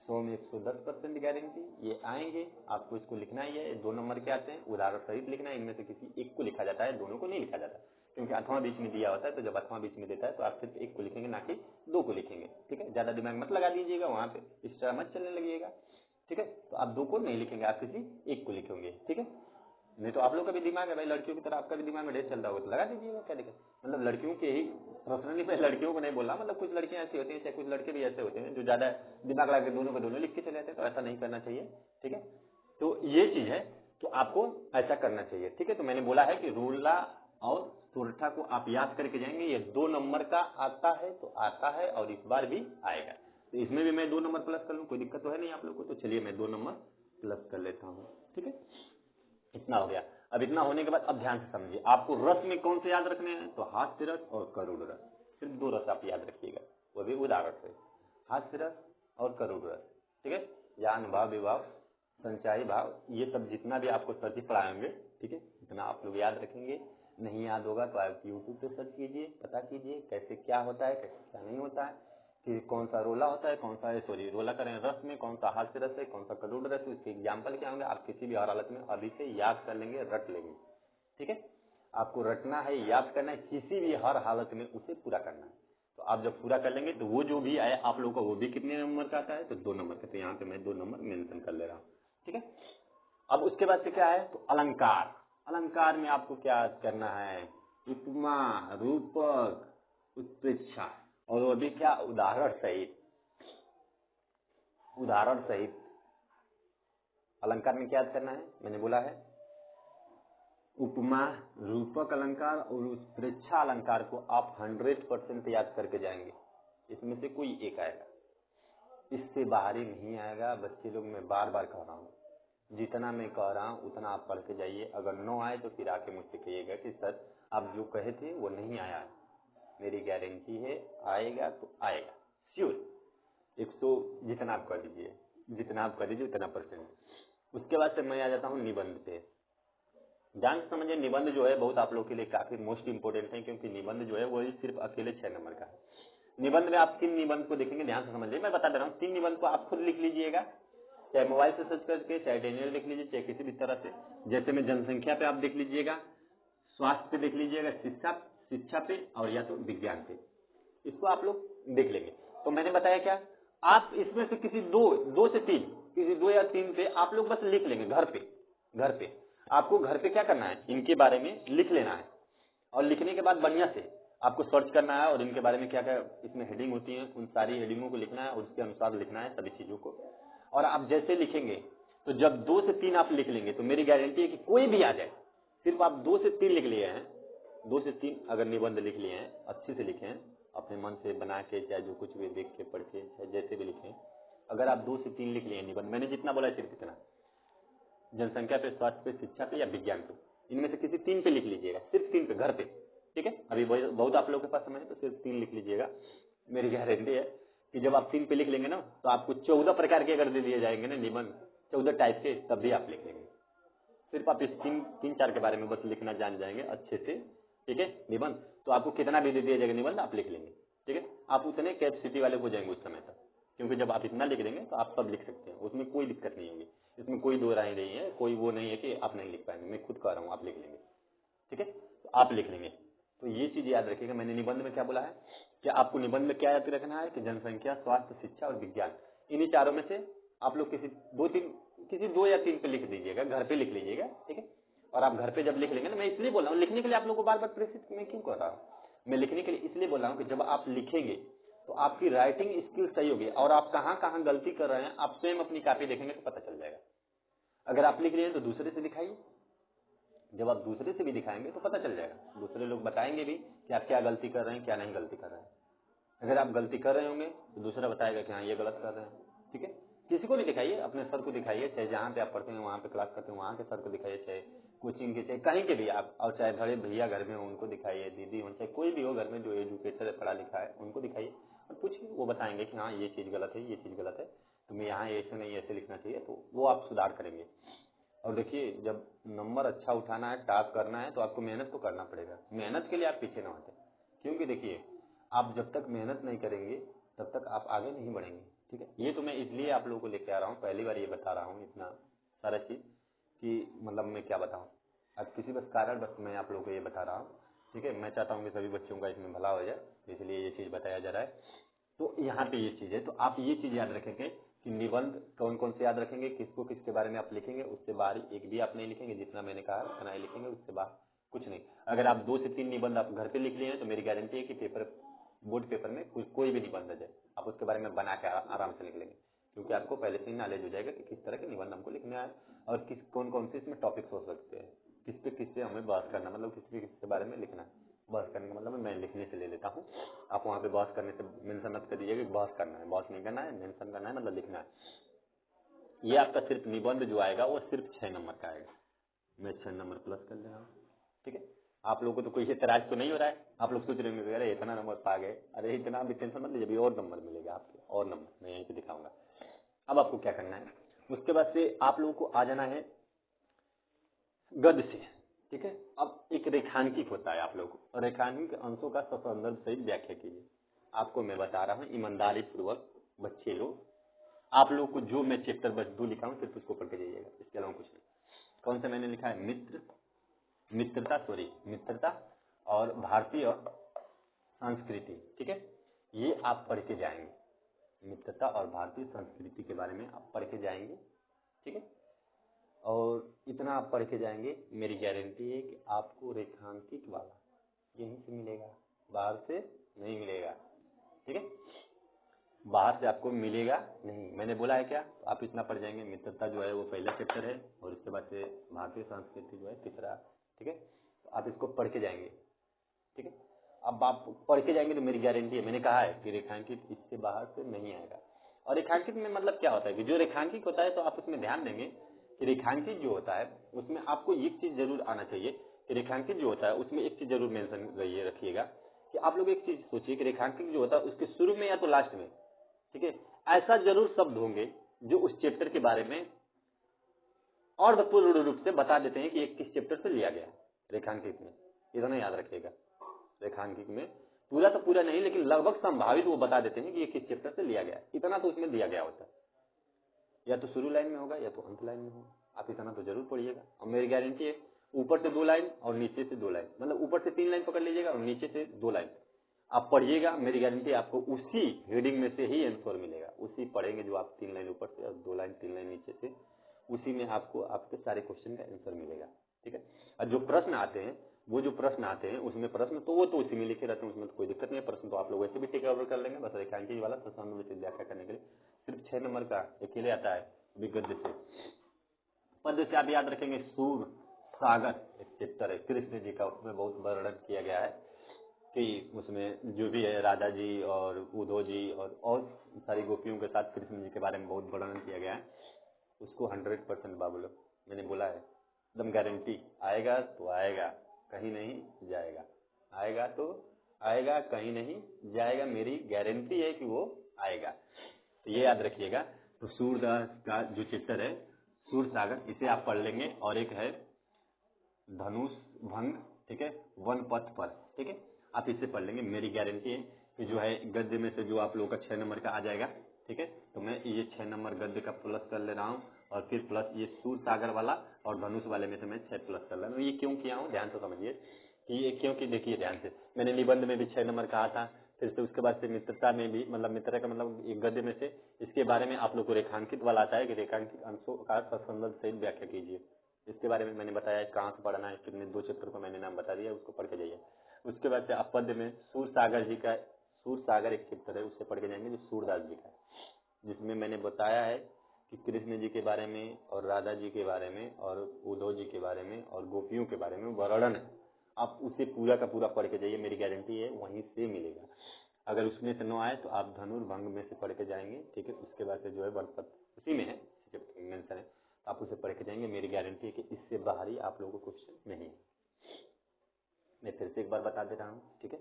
100 में 110% गारंटी ये आएंगे, आपको इसको लिखना ही है। 2 नंबर के आते हैं, उदाहरण सहित लिखना है, इनमें से किसी एक को लिखा जाता है, दोनों को नहीं लिखा जाता, क्योंकि 8वां बीच में दिया होता है। तो जब 8वां बीच में देता है तो आप सिर्फ एक को लिखेंगे, ना कि 2 को लिखेंगे, ठीक है। ज्यादा दिमाग मत लगा दीजिएगा, वहां पे इस तरह मत चलने लगिएगा, ठीक है। तो आप 2 को नहीं लिखेंगे, आप किसी एक को लिखेंगे, ठीक है। नहीं तो आप लोग का भी दिमाग है भाई, लड़कियों की तरह आपका भी दिमाग में ढेर चल रहा होगा तो लगा दीजिएगा, क्या दिक्कत। मतलब लड़कियों के ही पर्सनली, मैं लड़कियों को नहीं बोल रहा, मतलब कुछ लड़कियां ऐसी होती हैं, चाहे कुछ लड़के भी ऐसे होते हैं जो ज्यादा दिमाग लगा के दोनों को दोनों लिख के चले जाते हैं, तो ऐसा नहीं करना चाहिए, ठीक है। तो ये चीज है, तो आपको ऐसा करना चाहिए, ठीक है। तो मैंने बोला है कि रोला और सुरठा को आप याद करके जाएंगे, ये 2 नंबर का आता है तो आता है, और इस बार भी आएगा। तो इसमें भी मैं 2 नंबर प्लस कर लूँ, कोई दिक्कत तो है नहीं आप लोग को। तो चलिए मैं 2 नंबर प्लस कर लेता हूँ, ठीक है। इतना हो गया। अब इतना होने के बाद अब ध्यान से समझिए, आपको रस में कौन से याद रखने हैं, तो हास्य रस और करुण रस, सिर्फ 2 रस आप याद रखिएगा, वो भी उदाहरण से, हास्य रस और करुण रस, ठीक है। ज्ञान भाव विभाव संचाई भाव, ये सब जितना भी आपको सर जी पढ़ाएंगे, ठीक है, इतना आप लोग याद रखेंगे। नहीं याद होगा तो आप यूट्यूब पे सर्च कीजिए, पता कीजिए कैसे क्या होता है, कैसे क्या नहीं होता है, कि कौन सा रोला होता है, कौन सा, सॉरी रोला करें रस में, कौन सा हास्य रस है, कौन सा करुण रस है, उसके एग्जाम्पल क्या होंगे, आप किसी भी हर हालत में अभी से याद कर लेंगे, रट लेंगे, ठीक है। आपको रटना है, याद करना है, किसी भी हर हालत में उसे पूरा करना है। तो आप जब पूरा कर लेंगे तो वो जो भी आए आप लोगों का वो भी कितने नंबर का आता है, तो 2 नंबर का। तो यहाँ पे मैं 2 नंबर मेंशन कर ले रहा हूँ, ठीक है। अब उसके बाद से क्या है, तो अलंकार। अलंकार में आपको क्या करना है, उपमा, रूपक, उत्प्रेक्षा, और वो भी क्या, उदाहरण सहित, उदाहरण सहित। अलंकार में क्या याद करना है, मैंने बोला है उपमा, रूपक अलंकार और उत्प्रेक्षा अलंकार को आप 100% याद करके जाएंगे। इसमें से कोई एक आएगा, इससे बाहर ही नहीं आएगा। बच्चे लोग, मैं बार बार कह रहा हूँ, जितना मैं कह रहा हूँ उतना आप पढ़ के जाइए। अगर 9 आए तो फिर आके मुझसे कहिएगा कि सर आप जो कहे थे वो नहीं आया है, मेरी गारंटी है आएगा तो आएगा, श्योर। 100 जितना आप कर दीजिए, जितना आप कर दीजिए उतना %। उसके बाद से मैं आ जाता हूँ निबंध पे। ध्यान से समझिए, निबंध जो है बहुत आप लोग के लिए काफी मोस्ट इंपोर्टेंट है, क्योंकि निबंध जो है वो सिर्फ अकेले 6 नंबर का है। निबंध में आप 3 निबंध को देखेंगे, ध्यान से समझिए, मैं बता दे रहा हूँ। 3 निबंध को आप खुद लिख लीजिएगा, चाहे मोबाइल से सर्च करके, चाहे डेनियल लिख लीजिए, चाहे किसी भी तरह से। जैसे में जनसंख्या पे आप देख लीजिएगा, स्वास्थ्य पे देख लीजिएगा, शिक्षा पे, और या तो विज्ञान पे, इसको आप लोग देख लेंगे। तो मैंने बताया क्या, आप इसमें से किसी 2 से 3, किसी 2 या 3 पे आप लोग बस लिख लेंगे। घर पे आपको घर पे क्या करना है, इनके बारे में लिख लेना है, और लिखने के बाद बढ़िया से आपको सर्च करना है और इनके बारे में क्या क्या इसमें हेडिंग होती है, उन सारी हेडिंगों को लिखना है और उसके अनुसार लिखना है सभी चीजों को। और आप जैसे लिखेंगे तो जब 2 से 3 आप लिख लेंगे तो मेरी गारंटी है कि कोई भी आ जाए, सिर्फ आप 2 से 3 लिख लिए हैं, 2 से 3 अगर निबंध लिख लिए हैं, अच्छे से लिखे हैं, अपने मन से बना के, चाहे जो कुछ भी देख के पढ़ के, चाहे जैसे भी लिखें, अगर आप 2 से 3 लिख लिए निबंध, मैंने जितना बोला सिर्फ इतना, जनसंख्या पे, स्वास्थ्य पे, शिक्षा पे या विज्ञान पे, इनमें से किसी 3 पे लिख लीजिएगा, सिर्फ 3 पे घर पे, ठीक है। अभी बहुत आप लोगों के पास समय है तो सिर्फ 3 लिख लीजिएगा। मेरी गारंटी है कि जब आप 3 पे लिख लेंगे ना तो आपको 14 प्रकार के अगर दे दिए जाएंगे ना निबंध, 14 टाइप के, तब भी आप लिख लेंगे। सिर्फ आप इस 3-4 के बारे में बस लिखना जान जाएंगे अच्छे से, ठीक है, निबंध, तो आपको कितना भी दे दिया जाएगा निबंध आप लिख लेंगे, ठीक है। आप उतने कैपेसिटी वाले हो जाएंगे उस समय तक, क्योंकि जब आप इतना लिख लेंगे तो आप सब लिख सकते हैं, उसमें कोई दिक्कत नहीं होगी, इसमें कोई दो राय नहीं है, कोई वो नहीं है कि आप नहीं लिख पाएंगे, मैं खुद कह रहा हूँ आप लिख लेंगे, ठीक है, तो आप लिख लेंगे। तो ये चीज याद रखिएगा, मैंने निबंध में क्या बोला है कि आपको निबंध में क्या याद रखना है कि जनसंख्या, स्वास्थ्य, शिक्षा और विज्ञान, इन्हीं चारों में से आप लोग किसी 2 या 3 पे लिख दीजिएगा, घर पे लिख लीजिएगा, ठीक है। और आप घर पे जब लिख लेंगे ना, मैं इसलिए बोल रहा हूँ, लिखने के लिए आप लोग को बार बार प्रेरित मैं क्यों कर रहा हूँ, मैं लिखने के लिए इसलिए बोल रहा हूँ कि जब आप लिखेंगे तो आपकी राइटिंग स्किल सही होगी और आप कहाँ कहाँ गलती कर रहे हैं आप स्वयं अपनी कॉपी देखेंगे तो पता चल जाएगा। अगर आप लिख रहे हैं तो दूसरे से दिखाइए, जब आप दूसरे से भी दिखाएंगे तो पता चल जाएगा, दूसरे लोग बताएंगे भी कि आप क्या गलती कर रहे हैं, क्या नहीं गलती कर रहे हैं। अगर आप गलती कर रहे होंगे तो दूसरा बताएगा कि हाँ ये गलत कर रहे हैं, ठीक है। किसी को भी दिखाइए, अपने सर को दिखाइए, चाहे जहाँ पे आप पढ़ते हैं वहाँ पे क्लास करते हैं वहाँ के सर को दिखाइए, चाहे कोचिंग के, चाहे कहीं के भी आप, और चाहे बड़े भैया घर में हो उनको दिखाइए, दीदी हो, चाहे कोई भी हो घर में जो एजुकेटेड है, पढ़ा लिखा है, उनको दिखाइए और पूछिए, वो बताएंगे कि हाँ ये चीज गलत है, ये चीज गलत है, तुम्हें यहाँ ऐसे नहीं ऐसे लिखना चाहिए, तो वो आप सुधार करेंगे। और देखिए, जब नंबर अच्छा उठाना है, टॉप करना है, तो आपको मेहनत तो करना पड़ेगा, मेहनत के लिए आप पीछे ना हटें, क्योंकि देखिए आप जब तक मेहनत नहीं करेंगे तब तक आप आगे नहीं बढ़ेंगे, ठीक है। ये तो मैं इसलिए आप लोगों को लेके आ रहा हूँ, पहली बार ये बता रहा हूँ इतना सारा चीज कि मतलब मैं क्या बताऊँ, अब किसी बस कारण बस मैं आप लोगों को ये बता रहा हूँ, ठीक है। मैं चाहता हूँ कि सभी बच्चों का इसमें भला हो जाए, इसलिए ये चीज बताया जा रहा है। तो यहाँ पे ये चीज है, तो आप ये चीज याद रखेंगे कि निबंध कौन कौन से याद रखेंगे, किसको किसके बारे में आप लिखेंगे, उससे बाहर एक भी आप नहीं लिखेंगे, जितना मैंने कहा उतना ही लिखेंगे, उससे बाहर कुछ नहीं। अगर आप 2 से 3 निबंध आप घर पे लिख लिए हैं तो मेरी गारंटी है कि पेपर, बोर्ड पेपर में कोई भी निबंध आ जाए आप उसके बारे में बना के आराम से लिख लेंगे, क्योंकि आपको पहले से ही नॉलेज हो जाएगा कि किस तरह के निबंध हमको लिखना है और किस कौन कौन से इसमें टॉपिक्स हो सकते हैं, किस पे किससे हमें बहस करना, मतलब किस पे किसके बारे में लिखना है। बहस करने का मतलब मैं लिखने से ले लेता हूँ, आप वहाँ पे बहस करने से मेंशन मत कर दीजिएगा कि बहस करना है, बहस नहीं करना है, मेंशन करना है, मतलब लिखना है। ये आपका सिर्फ निबंध जो आएगा वो सिर्फ 6 नंबर का आएगा, मैं 6 नंबर प्लस कर ले रहा हूँ, ठीक है। आप लोगों को तो कोई इतराज तो नहीं हो रहा है, आप लोग सोच रहे होंगे अरे इतना नंबर पा गए, अरे इतना भी टेंशन मत लीजिए, और नंबर मिलेगा आपको, और नंबर मैं यहीं पे दिखाऊंगा। अब आपको क्या करना है, उसके बाद से आप लोगों को आ जाना है गद्य से, ठीक है। अब एक रेखांकित होता है आप लोग को, और रेखांकित अंशों का संदर्भ सहित व्याख्या कीजिए। आपको मैं बता रहा हूँ ईमानदारी पूर्वक बच्चे लोग, आप लोग को जो मैं चैप्टर बस 2 लिखा हूँ सिर्फ उसको पढ़ के जाइएगा, इसके अलावा कुछ नहीं। कौन सा मैंने लिखा है, मित्रता और भारतीय संस्कृति, ठीक है। ये आप पढ़ के जाएंगे, मित्रता और भारतीय संस्कृति के बारे में आप पढ़ के जाएंगे, ठीक है। और इतना आप पढ़ के जाएंगे, मेरी गारंटी है कि आपको रेखांकित वाला यहीं से मिलेगा, बाहर से नहीं मिलेगा, ठीक है। बाहर से आपको मिलेगा नहीं, मैंने बोला है क्या, तो आप इतना पढ़ जाएंगे। मित्रता जो है वो पहला चैप्टर है और इसके बाद से भारतीय संस्कृति जो है तीसरा, ठीक है। तो आप इसको पढ़ के जाएंगे, ठीक है। अब आप पढ़ के जाएंगे तो मेरी गारंटी है, मैंने कहा है कि रेखांकित इससे बाहर से नहीं आएगा। और रेखांकित में मतलब क्या होता है कि जो रेखांकित होता है तो आप उसमें ध्यान देंगे कि रेखांकित जो होता है उसमें आपको एक चीज जरूर आना चाहिए कि रेखांकित जो होता है उसमें एक चीज जरूर मेंशन रखिएगा कि आप लोग एक चीज सोचिए कि रेखांकित जो होता है उसके शुरू में या तो लास्ट में, ठीक है, ऐसा जरूर शब्द होंगे जो उस चैप्टर के बारे में और पूर्ण रूप से बता देते हैं कि ये किस चैप्टर से लिया गया है। रेखांकित में इतना याद रखिएगा, रेखांकित में पूरा तो पूरा नहीं लेकिन लगभग संभावित वो बता देते हैं कि ये किस चैप्टर से लिया गया है, इतना तो उसमें दिया गया होता है, या तो शुरू लाइन में होगा या तो अंत लाइन में होगा, आप इतना तो जरूर पढ़िएगा। और मेरी गारंटी है ऊपर से 2 लाइन और नीचे से 2 लाइन, मतलब ऊपर से 3 लाइन पकड़ लीजिएगा और नीचे से 2 लाइन आप पढ़िएगा, मेरी गारंटी आपको उसी हेडिंग में से ही आंसर मिलेगा, उसी पढ़ेंगे जो आप 3 लाइन ऊपर से और 2 लाइन 3 लाइन नीचे से, उसी में आपको आपके सारे क्वेश्चन का आंसर मिलेगा, ठीक है। और जो प्रश्न आते हैं वो जो प्रश्न आते हैं उसमें प्रश्न तो वो तो उसी में लिखे रहते हैं, उसमें तो कोई दिक्कत नहीं है, प्रश्न तो आप लोग वैसे भी टेक ओवर कर लेंगे। बस रेखांकित वाला ससानुरूचित व्याख्या करने के लिए सिर्फ 6 नंबर का अकेले आता है विगद्य से। पद से आप याद रखेंगे सूर सागर एक चैप्टर है कृष्ण जी का, उसमें बहुत वर्णन किया गया है कि उसमें जो भी है राधा जी और उद्धव जी और सारी गोपियों के साथ कृष्ण जी के बारे में बहुत वर्णन किया गया है। उसको 100% बाबू लोग मैंने बोला है एकदम गारंटी, आएगा तो आएगा कहीं नहीं जाएगा, आएगा तो आएगा कहीं नहीं जाएगा, मेरी गारंटी है कि वो आएगा, तो ये याद रखिएगा। तो सूरदास का जो चैप्टर है सूर सागर, इसे आप पढ़ लेंगे। और एक है धनुष भंग, ठीक है, वन पथ पर, ठीक है, आप इसे पढ़ लेंगे। मेरी गारंटी है कि जो है गद्य में से जो आप लोगों का 6 नंबर का आ जाएगा, ठीक है। तो मैं ये 6 नंबर गद्य का प्लस कर ले रहा हूँ और फिर प्लस ये सूर सागर वाला और धनुष वाले में से मैं 6 प्लस कर ले रहा हूँ। ये क्यों किया हूँ ध्यान से समझिए कि ये क्योंकि देखिए ध्यान से, मैंने निबंध में भी 6 नंबर कहा था, फिर से उसके बाद से मित्रता में भी, मतलब मित्रता का मतलब एक गद्य में से इसके बारे में आप लोग को रेखांकित वाला आता है कि रेखांकित अंशों का संदर्भ सहित व्याख्या कीजिए। इसके बारे में मैंने बताया कहाँ से पढ़ना है, कितने 2 चैप्टर को मैंने नाम बता दिया, उसको पढ़ के जाइए। उसके बाद से आप पद्य में सूर सागर जी का, सूर सागर एक चैप्टर है उससे पढ़ के जाएंगे जो सूरदास जी का है, जिसमें मैंने बताया है कि कृष्ण जी के बारे में और राधा जी के बारे में और उद्धव जी के बारे में और गोपियों के बारे में वर्णन है। आप उसे पूरा का पूरा पढ़ के जाइए, मेरी गारंटी है वहीं से मिलेगा। अगर उसमें से न आए तो आप धनुर्भंग में से पढ़ के जाएंगे, ठीक है। उसके बाद से जो है वनपथ उसी में है, मेंशन है, आप उसे पढ़ के जाएंगे। मेरी गारंटी है कि इससे बाहरी आप लोगों को क्वेश्चन नहीं है। मैं फिर से एक बार बता दे रहा हूँ, ठीक है,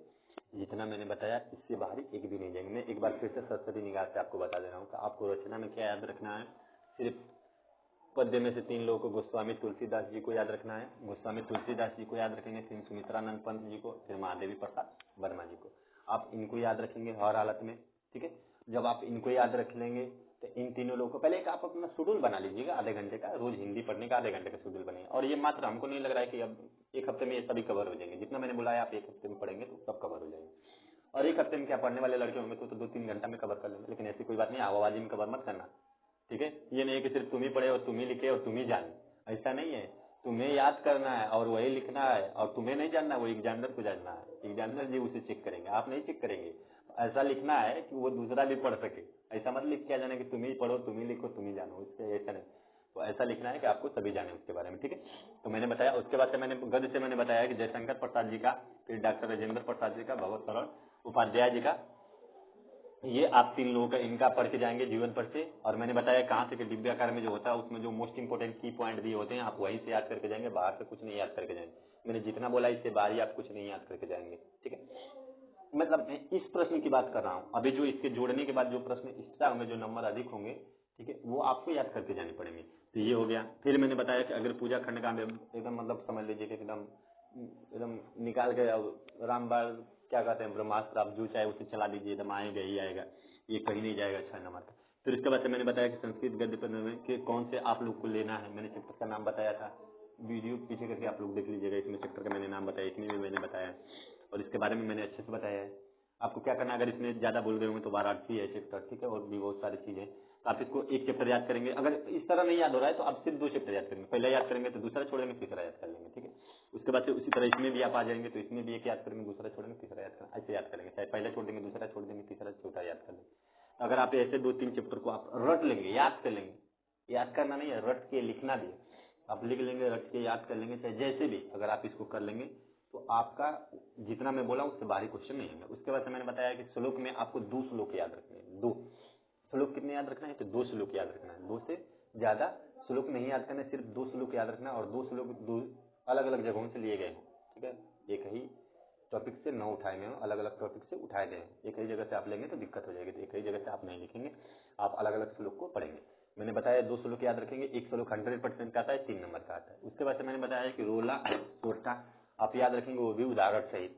जितना मैंने बताया इससे बाहरी एक भी नहीं जाएंगे। मैं एक बार फिर से सरस्वती निगाह से आपको बता दे रहा हूँ कि आपको रचना में क्या याद रखना है। सिर्फ पद्य में से 3 लोगों को गोस्वामी तुलसीदास जी को याद रखना है, गोस्वामी तुलसीदास जी को याद रखेंगे, फिर सुमित्रानंद पंत जी को, फिर महादेवी प्रसाद वर्मा जी को। आप इनको याद रखेंगे हर हालत में, ठीक है। जब आप इनको याद रख लेंगे तो इन तीनों लोगों को पहले एक आप अपना शेड्यूल बना लीजिएगा आधे घंटे का, रोज हिंदी पढ़ने का आधे घंटे का शेड्यूल बनेगा। और ये मात्र हमको नहीं लग रहा है कि अब एक हफ्ते में ये सभी कवर हो जाएंगे, जितना मैंने बोला है आप एक हफ्ते में पढ़ेंगे तो सब कवर हो जाएंगे। और एक हफ्ते में क्या पढ़ने वाले लड़के होंगे तो 2-3 घंटा में कवर कर लेंगे, लेकिन ऐसी कोई बात नहीं, आवाज़ी में कवर मत करना, ठीक है। ये नहीं है कि सिर्फ तुम ही पढ़े और तुम ही लिखे और तुम ही जाने, ऐसा नहीं है। तुम्हें याद करना है और वही लिखना है, और तुम्हें नहीं जानना, वो एग्जामिनर को जानना है, एग्जामिनर जी उसे चेक करेंगे, आप नहीं चेक करेंगे। ऐसा लिखना है कि वो दूसरा भी पढ़ सके, ऐसा मत लिख के आ जाना कि तुम ही पढ़ो तुम ही लिखो तुम ही जानो, उससे ऐसा नहीं। तो ऐसा लिखना है कि आपको सभी जाने उसके बारे में, ठीक है। तो मैंने बताया, उसके बाद से मैंने गद्य से मैंने बताया कि जयशंकर प्रसाद जी का, फिर डॉक्टर राजेंद्र प्रसाद जी का, भगवत शरण उपाध्याय जी का, ये आप 3 लोगों का इनका पढ़ के जाएंगे जीवन पर से। और मैंने बताया कहाँ से कि दिव्याकार में जो होता है उसमें जो मोस्ट इंपोर्टेंट की पॉइंट दिए होते हैं आप वहीं से याद करके जाएंगे, बाहर से कुछ नहीं याद करके जाएंगे। मैंने जितना बोला इससे बाहर ही आप कुछ नहीं याद करके जाएंगे, ठीक है। मतलब मैं इस प्रश्न की बात कर रहा हूँ, अभी जो इसके जोड़ने के बाद जो प्रश्न एक्स्ट्रा होंगे, जो नंबर अधिक होंगे, ठीक है, वो आपको याद करके जाने पड़ेंगे। तो ये हो गया। फिर मैंने बताया कि अगर पूजा खंड का एकदम मतलब समझ लीजिए कि एकदम एकदम निकाल के रामबाण क्या कहते हैं ब्रह्मास्त्र, आप जो चाहे उसे चला दीजिए, एकदम आएगा ही आएगा, ये कहीं नहीं जाएगा 6 नंबर का। फिर इसके बाद से मैंने बताया कि संस्कृत गद्य पद्य में कि कौन से आप लोग को लेना है, मैंने चैप्टर का नाम बताया था, वीडियो पीछे करके आप लोग देख लीजिएगा, इसमें चैप्टर का मैंने नाम बताया, इसमें भी मैंने बताया और इसके बारे में मैंने अच्छे से बताया है। आपको क्या करना है, अगर इसमें ज्यादा बोल रहे होंगे तो वाराणसी है चैप्टर, ठीक है, और भी बहुत सारी चीजें, तो आप इसको एक चैप्टर याद करेंगे। अगर इस तरह नहीं याद हो रहा है तो आप सिर्फ 2 चैप्टर याद करेंगे, पहला याद करेंगे तो दूसरा छोड़ेंगे, तीसरा याद कर लेंगे, ठीक है। उसके बाद से उसी तरह इसमें भी आप आ जाएंगे तो इसमें भी एक याद करेंगे, दूसरा छोड़ेंगे, तीसरा याद करेंगे, ऐसे याद करेंगे, चाहे पहला छोड़ देंगे, दूसरा छोड़ देंगे, तीसरा चौथा याद कर लेंगे। अगर आप ऐसे 2-3 चैप्टर को आप रट लेंगे, याद कर लेंगे, याद करना नहीं है, रट के लिखना भी है, आप लिख लेंगे, रट के याद कर लेंगे, चाहे जैसे भी, अगर आप इसको कर लेंगे तो आपका जितना मैं बोला उससे बाहरी क्वेश्चन नहीं होगा। उसके बाद से मैंने बताया कि श्लोक में आपको 2 श्लोक याद रखने हैं, 2 श्लोक कितने याद रखना है, तो 2 श्लोक याद रखना है, 2 से ज्यादा श्लोक नहीं याद करना है, सिर्फ 2 श्लोक याद रखना है। और 2 श्लोक 2 अलग अलग जगहों से लिए गए हैं, ठीक है, एक ही टॉपिक से न उठाए गए, अलग अलग टॉपिक से उठाए गए हैं। एक ही जगह से आप लेंगे तो दिक्कत हो जाएगी, तो एक ही जगह से आप नहीं लिखेंगे, आप अलग अलग श्लोक को पढ़ेंगे। मैंने बताया 2 श्लोक याद रखेंगे, एक श्लोक 100% का आता है, 3 नंबर का आता है। उसके बाद से मैंने बताया कि रोला टोटका आप याद रखेंगे, वो भी उदाहरण सहित,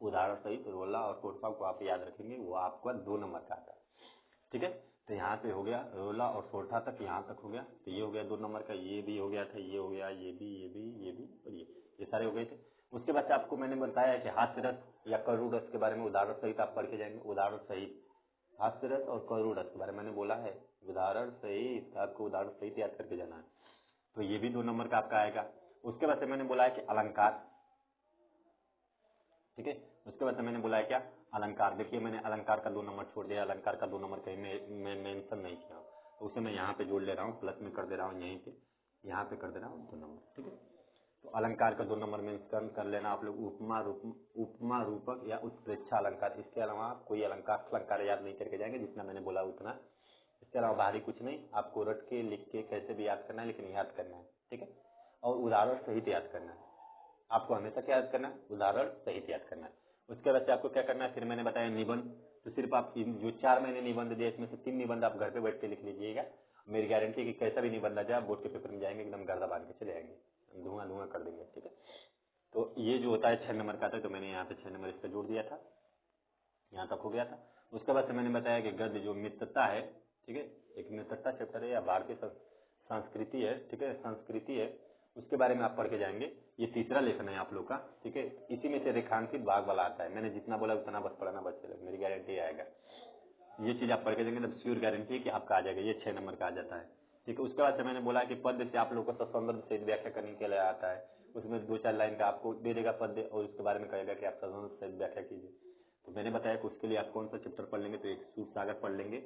उदाहरण सहित रोला और टोटका को आप याद रखेंगे, वो आपका 2 नंबर का आता है, ठीक है। तो यहाँ पे हो गया रोला और सोरठा तक, यहाँ तक हो गया, तो ये हो गया 2 नंबर का, ये भी हो गया था, ये हो गया, ये भी और ये सारे हो गए थे। उसके बाद से आपको मैंने बताया कि हास्य रस या करुण रस के बारे में उदाहरण सहित आप पढ़ के जाएंगे, उदाहरण सहित हास्य रस और करुण रस के बारे में मैंने बोला है, उदाहरण सहित आपको उदाहरण सहित याद करके जाना है, तो ये भी 2 नंबर का आपका आएगा। उसके बाद से मैंने बोला है कि अलंकार, ठीक है। उसके बाद से मैंने बोला है क्या, अलंकार। देखिए मैंने अलंकार का 2 नंबर छोड़ दिया, अलंकार का 2 नंबर कहीं मैं मेंशन नहीं किया, तो उसे मैं यहाँ पे जोड़ ले रहा हूँ, प्लस में कर दे रहा हूँ, यहीं पे यहाँ पे कर दे रहा हूँ 2 नंबर। ठीक है, तो अलंकार का 2 नंबर मेंशन कर लेना आप लोग। उपमा रूपक या उत्प्रेक्षा अलंकार, इसके अलावा आप कोई अलंकार याद नहीं करके जाएंगे, जितना मैंने बोला उतना। इसके अलावा बाहरी कुछ नहीं, आपको रट के लिख के कैसे भी याद करना है, लेकिन याद करना है। ठीक है, और उदाहरण सहित याद करना है। आपको हमेशा क्या याद करना है, उदाहरण सहित याद करना है। उसके बाद से आपको क्या करना है, फिर मैंने बताया निबंध, तो सिर्फ आप जो 4 महीने निबंध दिए इसमें से 3 निबंध आप घर पे बैठ के लिख लीजिएगा। मेरी गारंटी है कि कैसा भी निबंध आ जाए बोर्ड के पेपर में जाएंगे एकदम गर्दा बांध के चले आएंगे, धुआं कर देंगे। ठीक है, तो ये जो होता है 6 नंबर का था, तो मैंने यहाँ पे 6 नंबर इसका जोड़ दिया था, यहाँ तक हो गया था। उसके बाद से मैंने बताया कि गद्य जो मित्रता है, ठीक है, एक मित्रता चैप्टर है या भारतीय संस्कृति है, ठीक है, संस्कृति है, उसके बारे में आप पढ़ के जाएंगे। ये तीसरा लेसन है आप लोग का। ठीक है, इसी में से रेखांकित भाग वाला आता है, मैंने जितना बोला उतना बस पढ़ना बच्चे लोग, मेरी गारंटी आएगा। ये चीज आप पढ़ के जाएंगे तब श्योर गारंटी है कि आपका आ जाएगा, ये 6 नंबर का आ जाता है। ठीक है, उसके बाद से मैंने बोला कि पद से आप लोग को संदर्भ से व्याख्या करने के लिए आता है, उसमें 2-4 लाइन का आपको दे देगा पद और उसके बारे में कहेगा कि आप संदर्भ से व्याख्या कीजिए। तो मैंने बताया कि उसके लिए आप कौन सा चैप्टर पढ़ लेंगे, तो एक सूरसागर पढ़ लेंगे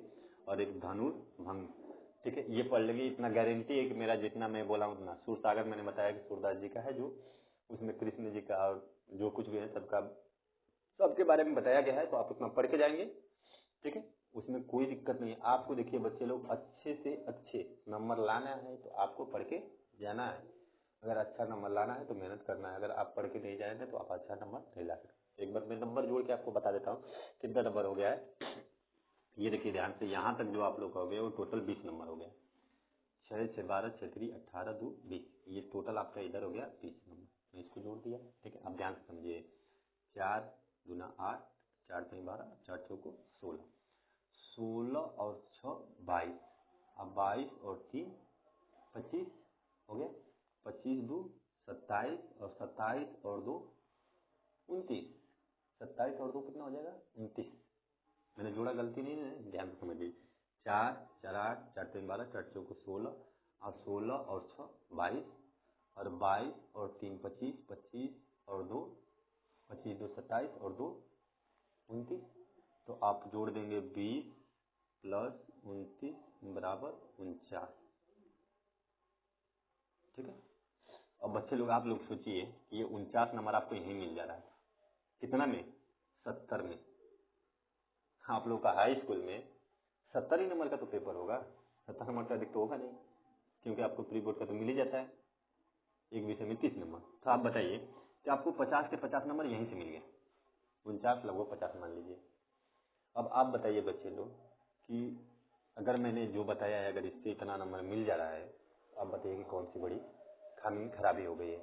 और एक धनुर्भंग। ठीक है, ये पढ़ लेंगे, इतना गारंटी है कि मेरा जितना मैं बोला उतना। सूरसागर मैंने बताया कि सूरदास जी का है, जो उसमें कृष्ण जी का और जो कुछ भी है सबके बारे में बताया गया है, तो आप उतना पढ़ के जाएंगे। ठीक है, उसमें कोई दिक्कत नहीं है आपको। देखिए बच्चे लोग, अच्छे से अच्छे नंबर लाना है तो आपको पढ़ के जाना है। अगर अच्छा नंबर लाना है तो मेहनत करना है, अगर आप पढ़ के नहीं जाएंगे तो आप अच्छा नंबर नहीं ला सकते। एक बार मैं नंबर जोड़ के आपको बता देता हूँ कितना नंबर हो गया है। ये देखिए ध्यान से, यहाँ तक जो आप लोग हो गए वो टोटल 20 नंबर हो गया। 6 6 12 6 3 18 2 20, ये टोटल आपका इधर हो गया 20 नंबर। मैं इसको जोड़ दिया। ठीक है, अब ध्यान से समझिए, 4 दूना 8, 4 3 12, 4 चौको 16, 16 और 6 22, अब 22 और 3 25 हो गया, 25 2 27 और 27 और 2 29, 27 और 2 कितना हो जाएगा 29। मैंने जोड़ा गलती नहीं है, ध्यान से समझिए। 4 4 8, 4 3 12, 4 चौको 16 और 16 और 6 22 और 22 और 3 25, 25 और 2 25 2 27 और 2 29। तो आप जोड़ देंगे 20 प्लस 29 बराबर 49। ठीक है, अब बच्चे लोग आप लोग सोचिए कि ये 49 नंबर आपको यहीं मिल जा रहा है, कितना में 70 में। आप लोग का हाई स्कूल में 70 ही नंबर का तो पेपर होगा, 70 नंबर का अधिक तो होगा नहीं, क्योंकि आपको प्री बोर्ड का तो मिल ही जाता है एक विषय में 30 नंबर। तो आप बताइए कि आपको 50 के 50 नंबर यहीं से मिल गए, 49 लगभग 50 मान लीजिए। अब आप बताइए बच्चे लोग कि अगर मैंने जो बताया है, अगर इससे इतना नंबर मिल जा रहा है, तो आप बताइए कि कौन सी बड़ी खामी खराबी हो गई है।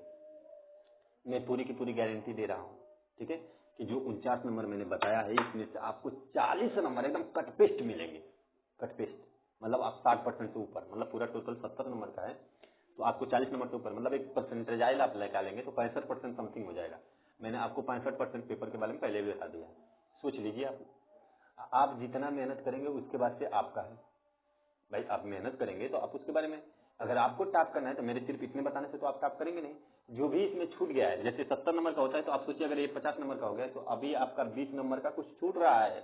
मैं पूरी की पूरी गारंटी दे रहा हूँ, ठीक है, कि जो 49 नंबर मैंने बताया है इसमें से आपको 40 नंबर एकदम कट पेस्ट मिलेंगे। कट पेस्ट मतलब आप 60% से ऊपर, मतलब पूरा टोटल 70 नंबर का है तो आपको 40 नंबर से ऊपर, मतलब एक परसेंटेज आप निकालेंगे तो 65% समथिंग हो जाएगा। मैंने आपको 65% पेपर के बारे में पहले भी बता दिया है, सोच लीजिए। आप जितना मेहनत करेंगे उसके बाद से आपका है भाई। आप मेहनत करेंगे तो आप उसके बारे में, अगर आपको टॉप करना है तो मेरे सिर्फ इतने बताने से तो आप टॉप करेंगे नहीं। जो भी इसमें छूट गया है, जैसे 70 नंबर का होता है तो आप सोचिए अगर ये 50 नंबर का हो गया तो अभी आपका 20 नंबर का कुछ छूट रहा है,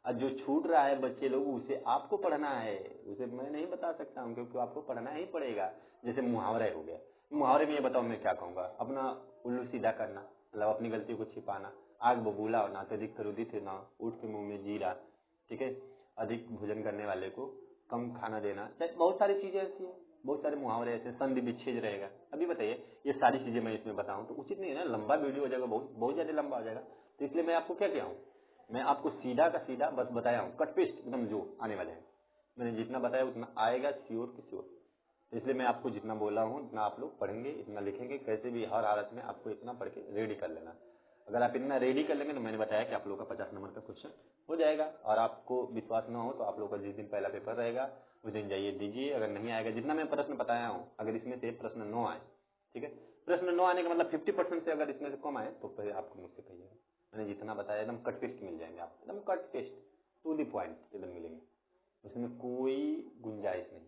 और जो छूट रहा है बच्चे लोग उसे आपको पढ़ना है, उसे मैं नहीं बता सकता हूँ क्योंकि आपको पढ़ना ही पड़ेगा। जैसे मुहावरा हो गया, मुहावरे में ये बताओ मैं क्या कहूंगा, अपना उल्लू सीधा करना, मतलब अपनी गलती को छिपाना, आग बबूला होना, अत्यधिक क्रोधित होना, ऊँट के मुंह में जीरा, ठीक है, अधिक भोजन करने वाले को कम खाना देना, बहुत सारी चीजें ऐसी है, बहुत सारे मुहावरे ऐसे, संधि विच्छेद रहेगा। अभी बताइए ये सारी चीजें मैं इसमें बताऊं तो उचित नहीं है ना, लंबा वीडियो हो जाएगा, बहुत बहुत ज्यादा लंबा हो जाएगा। तो इसलिए मैं आपको क्या किया हूँ, मैं आपको सीधा का सीधा बस बताया हूँ, कट पेस्ट एकदम जो आने वाले हैं मैंने जितना बताया उतना आएगा श्योर की श्योर। तो इसलिए मैं आपको जितना बोला हूँ इतना आप लोग पढ़ेंगे, इतना लिखेंगे, कैसे भी हर हालत में आपको इतना पढ़ के रेडी कर लेना। अगर आप इतना रेडी कर लेंगे तो मैंने बताया कि आप लोगों का 50 नंबर का क्वेश्चन हो जाएगा। और आपको विश्वास न हो तो आप लोगों का जिस दिन पहला पेपर रहेगा उस दिन जाइए दीजिए। अगर नहीं आएगा, जितना मैं प्रश्न बताया हूँ, अगर इसमें से प्रश्न 9 आए, ठीक है, प्रश्न 9 आने का मतलब 50% से अगर इसमें से कम आए तो फिर आपको मुझसे कहिएगा। मैंने जितना बताया एकदम कट पेस्ट मिल जाएंगे आपको, एकदम cut paste to the point एकदम मिलेंगे, उसमें कोई गुंजाइश नहीं,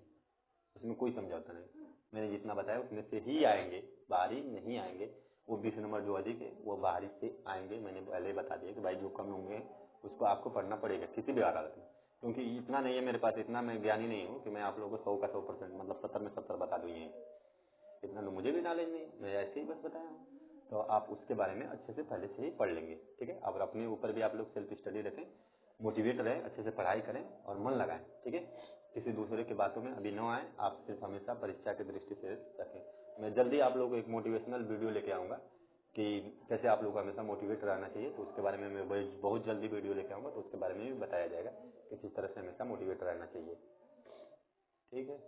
उसमें कोई समझौता नहीं। मैंने जितना बताया उसमें से ही आएंगे, बाहरी नहीं आएंगे। वो 20 नंबर जो अधिक है वो बाहरी से आएंगे। मैंने पहले ही बता दिया कि भाई जो कम होंगे उसको आपको पढ़ना पड़ेगा किसी भी हालत में, क्योंकि इतना नहीं है मेरे पास, इतना मैं ज्ञानी नहीं हूँ कि मैं आप लोगों को 100 का 100% मतलब 70 में 70 बता दूँ। ये इतना तो मुझे भी नॉलेज नहीं, मैं ऐसे ही बस बताया हूँ। तो आप उसके बारे में अच्छे से पहले से ही पढ़ लेंगे, ठीक है। और अपने ऊपर भी आप लोग सेल्फ स्टडी रखें, मोटिवेट रहें, अच्छे से पढ़ाई करें और मन लगाएं, ठीक है। किसी दूसरे की बातों में अभी न आए, आप सिर्फ हमेशा परीक्षा की दृष्टि से रखें। मैं जल्दी आप लोगों को एक मोटिवेशनल वीडियो लेके आऊँगा कि कैसे आप लोग को हमेशा मोटिवेट रहना चाहिए, तो उसके बारे में मैं बहुत जल्दी वीडियो लेके आऊँगा, तो उसके बारे में भी बताया जाएगा कि किस तरह से हमेशा मोटिवेट रहना चाहिए, ठीक है।